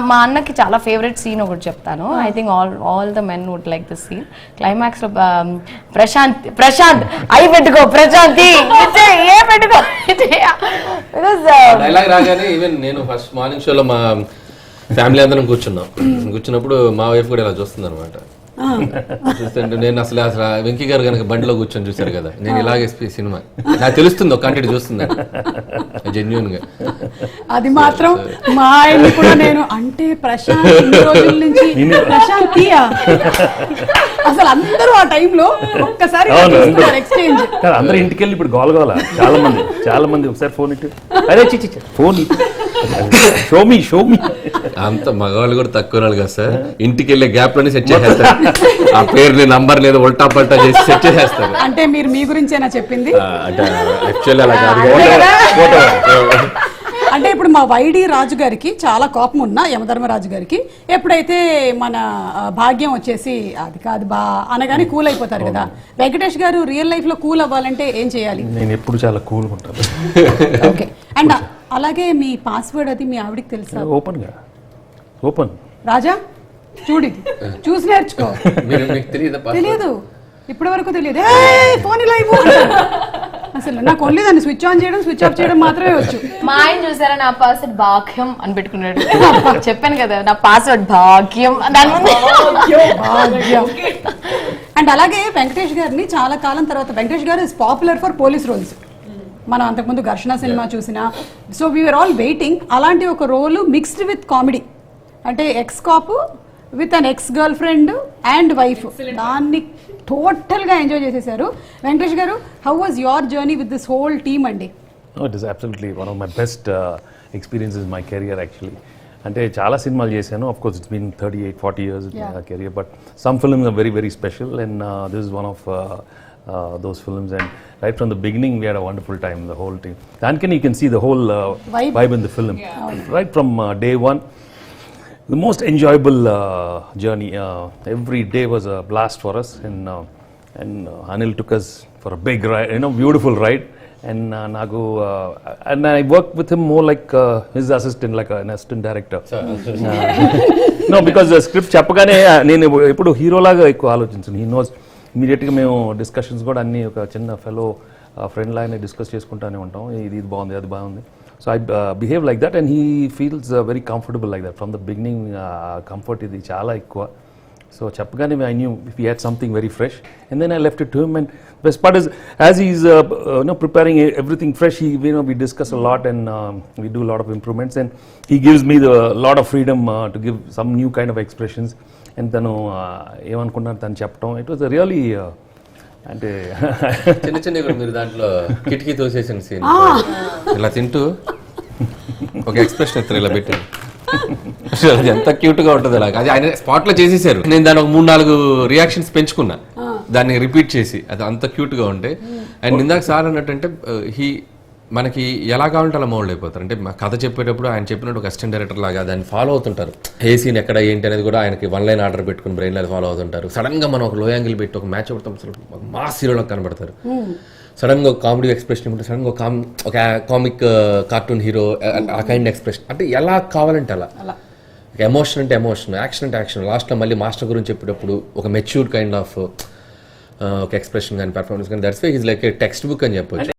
మా అన్నకి చాలా ఫేవరెట్ సీన్ ఒకటి చెప్తాను. I think all the men would like this scene. Climax లో ప్రశాంత్ అయి పెట్టుకో ప్రశాంతి ఏ పెట్టుకో డైలాగ్ రాగానే ఈవెన్ నేను ఫస్ట్ మార్నింగ్ షోలో మా ఫ్యామిలీ అందరం కూర్చున్నప్పుడు మా వైఫ్ కూడా ఇలా చూస్తుంది అనమాట. చూస్తుంటే నేను అసలు వెంకీ గారు కనుక బండిలో కూర్చొని చూశారు కదా, నేను ఇలాగే సినిమా నాకు తెలుస్తుంది ఒక కంటెంట్ చూస్తుంది జెన్యున్ గా. అది మాత్రం మా ఆయన కూడా నేను అంటే ప్రశాంత్ రోజుల నుంచి ప్రశాంతియా అసలు అందరూ ఆ టైంలో ఒక్కసారి ఎక్స్చేంజ్ అందరూ ఇంటికి వెళ్ళి ఇప్పుడు గోలగోల చాలా మంది ఒకసారి ఫోన్ ఇటు అరే ఫోన్ షోమి అంత మగవాళ్ళు కూడా తక్కువ వాళ్ళు కదా సార్. ఇంటికి వెళ్ళే గ్యాప్ లోనే సెట్ చేసేస్తారు, ఆ పేరు నంబర్ లేదు ఉల్టా పల్టా చేసి సెట్ చేసేస్తారు. అంటే మీరు మీ గురించేనా చెప్పింది? అంటే యాక్చువల్లీ అలా కాదు. అంటే ఇప్పుడు మా వైడి రాజు గారికి చాలా కోపం ఉన్నా యమధర్మరాజు గారికి ఎప్పుడైతే మన భాగ్యం వచ్చేసి అది కాదు బా అనగానే కూల్ అయిపోతారు కదా. వెంకటేష్ గారు రియల్ లైఫ్ లో కూల్ అవ్వాలంటే ఏం చేయాలి? నేను ఎప్పుడు చాలా కూల్ ఉంటాను. ఓకే. అండ్ అలాగే మీ పాస్వర్డ్ అది మీ ఆవిడికి తెలుసా? ఓపెన్ రాజా చూసి నేర్చుకో. తెలియదు ఇప్పటి వరకు తెలియదు. ఫోన్ ఇలా ఇవ్వు అసలు నాకు ఓన్లీ దాన్ని స్విచ్ ఆన్ చేయడం స్విచ్ ఆఫ్ చేయడం మాత్రమే వచ్చు. మా ఆయన చూసారా నా పాస్వర్డ్ భాగ్యం అని పెట్టుకున్నాడు. చెప్పాను కదా నా పాస్వర్డ్ భాగ్యం. అండ్ అలాగే వెంకటేష్ గారిని చాలా కాలం తర్వాత వెంకటేష్ గారు is popular for police roles. మనం అంతకుముందు ఘర్షణ సినిమా చూసినా. సో వీఆర్ ఆల్ వెయిటింగ్ అలాంటి ఒక రోల్ మిక్స్డ్ విత్ కామెడీ, అంటే ex cop with an ex girlfriend and wife, దాన్ని టోటల్గా ఎంజాయ్ చేసేసారు. వెంకటేష్ గారు, how was your journey with this whole team అండి? It is absolutely one of my best experiences my career actually. అంటే చాలా సినిమాలు చేశాను, of course it's been 38-40 years career, but some films are very very special and this is one of those films, and right from the beginning we had a wonderful time, the whole team. You can see the whole vibe in the film. Right from day one, the most enjoyable journey. Every day was a blast for us, and Anil took us for a big ride, beautiful ride. And Nagu, and I worked with him more like his assistant, like an assistant director. No, because the script చెప్పగానే నేను ఎప్పుడు హీరోలాగా ఎక్కువ ఆలోచించాను. He knows ఇమీడియట్గా మేము discussions కూడా అన్ని ఒక చిన్న ఫెలో ఫ్రెండ్ లాగానే డిస్కస్ చేసుకుంటూనే ఉంటాం. ఇది బాగుంది, అది బాగుంది. So I behave like that and he feels very comfortable like that. From the beginning comfort ఇది చాలా ఎక్కువ. సో చెప్పగానే I knew if he had something very fresh and then I left it to him. And best part is as he is preparing everything fresh, we discuss a lot and we do a lot of improvements, and he gives me the lot of freedom to give some new kind of expressions. And తను ఏమనుకున్నాను తను చెప్పడం, it was really అంటే చిన్న మీరు దాంట్లో కిటికీ తోసేసిన scene ఇలా తింటూ ఒక ఎక్స్ప్రెషన్ ఎత్తారు ఇలా పెట్టి ఎంత క్యూట్ గా ఉంటుంది. అలాగే అది ఆయన స్పాట్ లో చేసేసారు. నేను దాని ఒక 3-4 రియాక్షన్స్ పెంచుకున్నా దాన్ని రిపీట్ చేసి, అది అంత క్యూట్ గా ఉంటాయి. అండ్ ఇందాక సార్ అన్నట్టంటే మనకి ఎలా కావాలంటే అలా మౌల్డ్ అయిపోతారు. అంటే మా కథ చెప్పేటప్పుడు ఆయన చెప్పినట్టు ఒక అసిస్టెంట్ డైరెక్టర్ లాగా దాన్ని ఫాలో అవుతుంటారు. ఏ సీన్ ఎక్కడ ఏంటి అనేది కూడా ఆయనకి 1 line ఆర్డర్ పెట్టుకుని బ్రెయిన్ లో ఫాలో అవుతుంటారు. సడన్ గా మనం ఒక లో యాంగిల్ పెట్టి ఒక మ్యాచ్ అవుతాం, మాస్ హీరోలకు కనబడతారు. సడన్ గా ఒక కామెడీ ఎక్స్ప్రెషన్ ఉంటుంది, సడన్ గా ఒక కామిక్ కార్టూన్ హీరో ఆ కైండ్ ఎక్స్ప్రెషన్, అంటే ఎలా కావాలంటే అలా. ఎమోషన్ అంటే ఎమోషన్, యాక్షన్ అంటే యాక్షన్. లాస్ట్లో మళ్ళీ మాస్టర్ గురించి చెప్పేటప్పుడు ఒక మెచ్యూర్డ్ కైండ్ ఆఫ్ ఒక ఎక్స్ప్రెషన్ కానీ పెర్ఫార్మెన్స్ కానీ, that's why is like a textbook అని చెప్పొచ్చు.